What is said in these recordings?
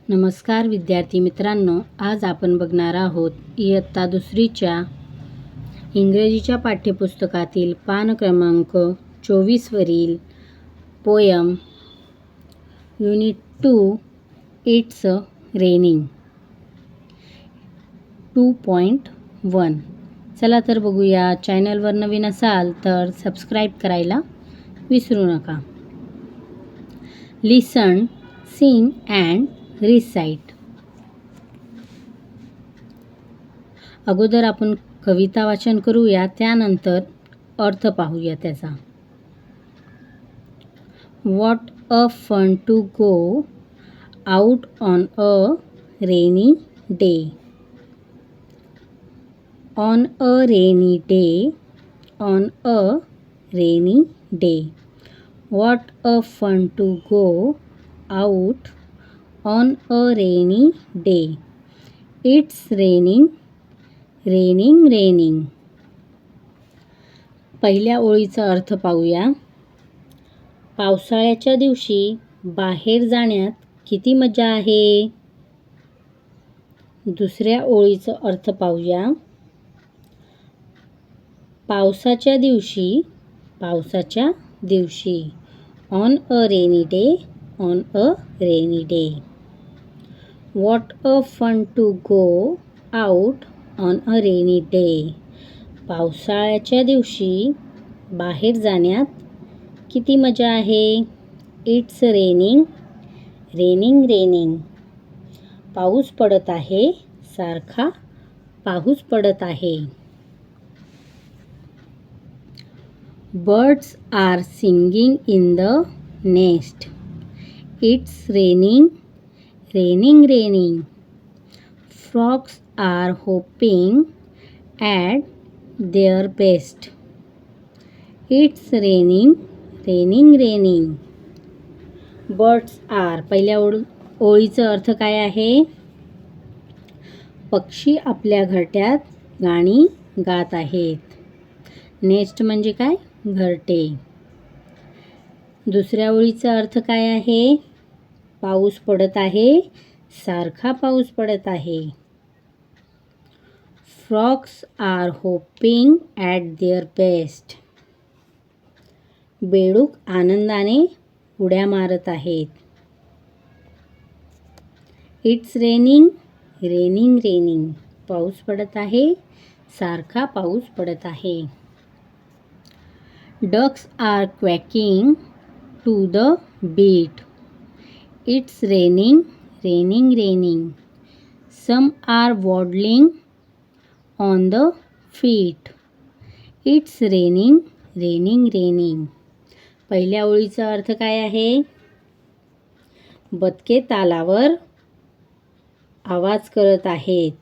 नमस्कार विद्यार्थी मित्रांनो, आज आपण बघणार आहोत इयत्ता दुसरीच्या इंग्रजीच्या पाठ्यपुस्तकातील पान क्रमांक 24 वरील पोयम युनिट 2 इट्स रेनिंग 2.1. चला तर बघूया. चॅनलवर नवीन असाल तर सबस्क्राईब करायला विसरू नका. लिसन, सिंग अँड रिसाइट. अगोदर आपण कविता वाचन करूया, त्यानंतर अर्थ पाहूया त्याचा. What a fun to go out on a rainy day. On a rainy day, on a rainy day. What a fun to go out on a rainy day. It's raining, raining, raining. पहिल्या ओळीचा अर्थ पाहूया. पावसाळ्याच्या दिवशी बाहेर जाण्यात किती मजा आहे. दुसऱ्या ओळीचा अर्थ पाहूया. पावसाच्या दिवशी on a rainy day, on a rainy day. What a fun to go out on a rainy day. पावसाळ्याच्या दिवशी बाहेर जाण्यात किती मजा आहे. It's raining, raining, raining. पाऊस पडत आहे, सारखा पाऊस पडत आहे. Birds are singing in the nest. It's raining, raining, raining. Frogs are hopping at their best. It's raining, raining, raining. Birds are. पहिल्या ओळीचा अर्थ काय आहे. पक्षी आपल्या घरट्यात गाणी गात आहेत. नेस्ट म्हणजे काय, घरटे. दुसऱ्या ओळीचा अर्थ काय आहे. पाऊस पडत आहे, सारखा पाऊस पडत आहे. Frogs are hopping at their best. बेडूक आनंदाने उड्या मारत आहेत. It's raining, raining, raining. पाऊस पडत आहे, सारखा पाऊस पडत आहे. Ducks are quacking to the beat. It's raining, raining, raining. Some are waddling on the feet. It's raining, raining, raining. पहिल्या ओळीचा अर्थ काय आहे. बदके तालावर आवाज करत आहेत.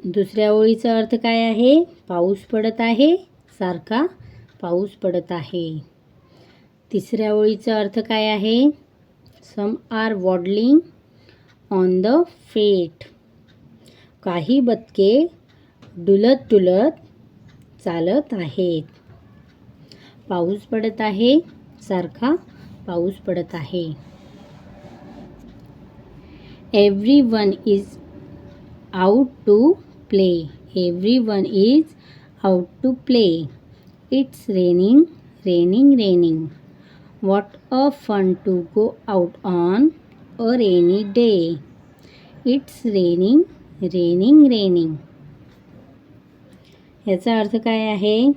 दुसऱ्या ओळीचा अर्थ काय आहे. पाऊस पडत आहे, सारखा पाऊस पडत आहे. तिसऱ्या ओळीचा अर्थ काय आहे. Some are waddling on the feet. काही बदके डुलत डुलत चालत आहेत. पाऊस पडत आहे, सारखा पाऊस पडत आहे. Everyone is out to play. Everyone is out to play. It's raining, raining, raining. What a fun to go out on a rainy day. It's raining, raining, raining. याचा अर्थ काय आहे.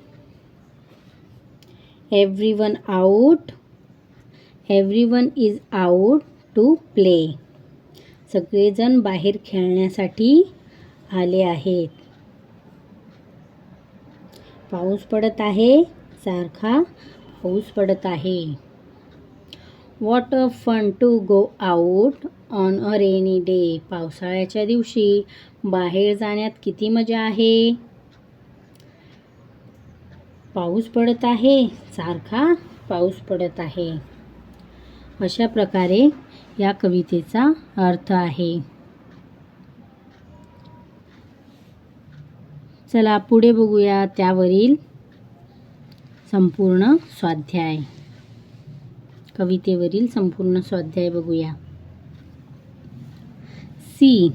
Everyone out. Everyone is out to play. सगळेजण बाहेर खेळण्यासाठी आले आहेत. पाऊस पडत आहे, सारखा पाऊस पडत आहे. What a fun to go out on a rainy day. पावसाळ्याच्या दिवशी बाहेर जाण्यात किती मजा आहे. पाऊस पडत आहे, सारखा पाऊस पडत आहे. अशा प्रकारे या कवितेचा अर्थ आहे. चला पुढे बघूया त्यावरील संपूर्ण स्वाध्याय. कवितेवरील संपूर्ण स्वाध्याय बघूया. See.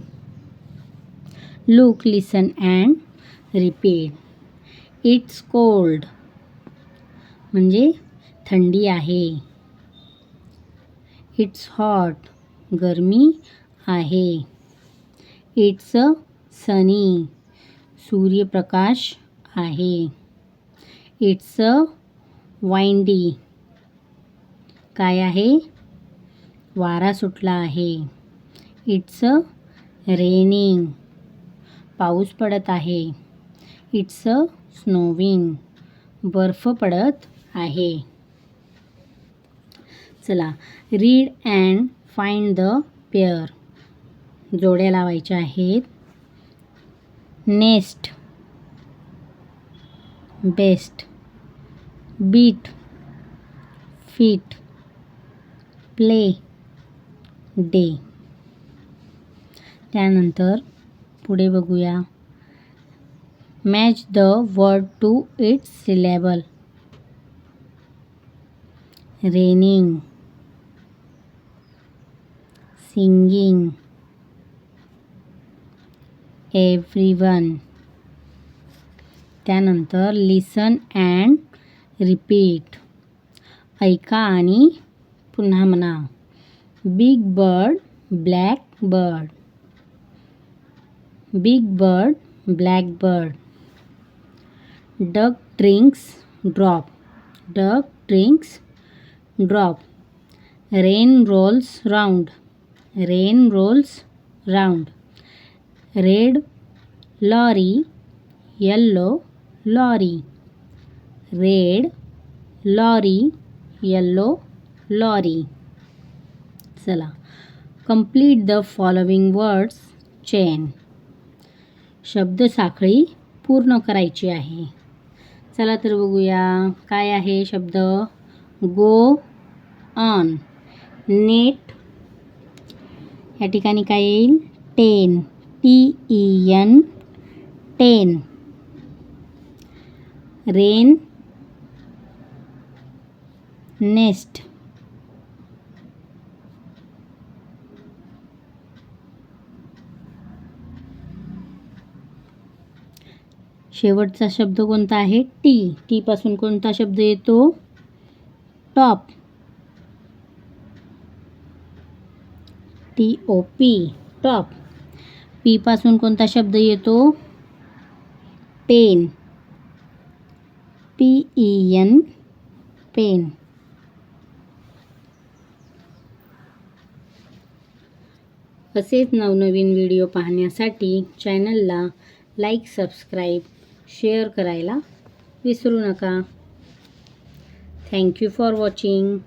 Look, listen and repeat. It's cold म्हणजे थंडी आहे. इट्स हॉट गरमी आहे. इट्स सनी सूर्यप्रकाश आहे. इट्स वाइंडी काय आहे? वारा सुटला आहे. इट्स रेनिंग पाऊस पडत आहे. इट्स स्नोविंग बर्फ पडत आहे. चला, read and find the pair. जोड्या लावायच्या आहेत. Nest, best, beat, feet, play, day. त्यानंतर पुढे बघूया. Match the word to its syllable. Raining, singing, everyone. त्यानंतर लिसन अँड रिपीट. ऐका आणि पुन्हा म्हणा. Big bird, black bird. Big bird, black bird. Duck drinks drop. Duck drinks drop. Rain rolls round. Rain rolls round. Red lorry, yellow lorry. Red lorry, yellow lorry. चला, complete the following words chain. शब्दसाखळी पूर्ण करायची आहे. चला तर बघूया काय आहे शब्द. Go on. नेट या ठिकाणी काय येईल? टेन. TEN 10. Rain, nest. शेवटचा शब्द कोणता आहे? टी. टी पासून कोणता शब्द येतो? टॉप. TOP top. पी पासून कोणता शब्द येतो? पेन. PEN pen. असेच नवनवीन व्हिडिओ पाहण्यासाठी चॅनलला लाईक, सबस्क्राईब, शेअर करायला विसरू नका. Thank you for watching.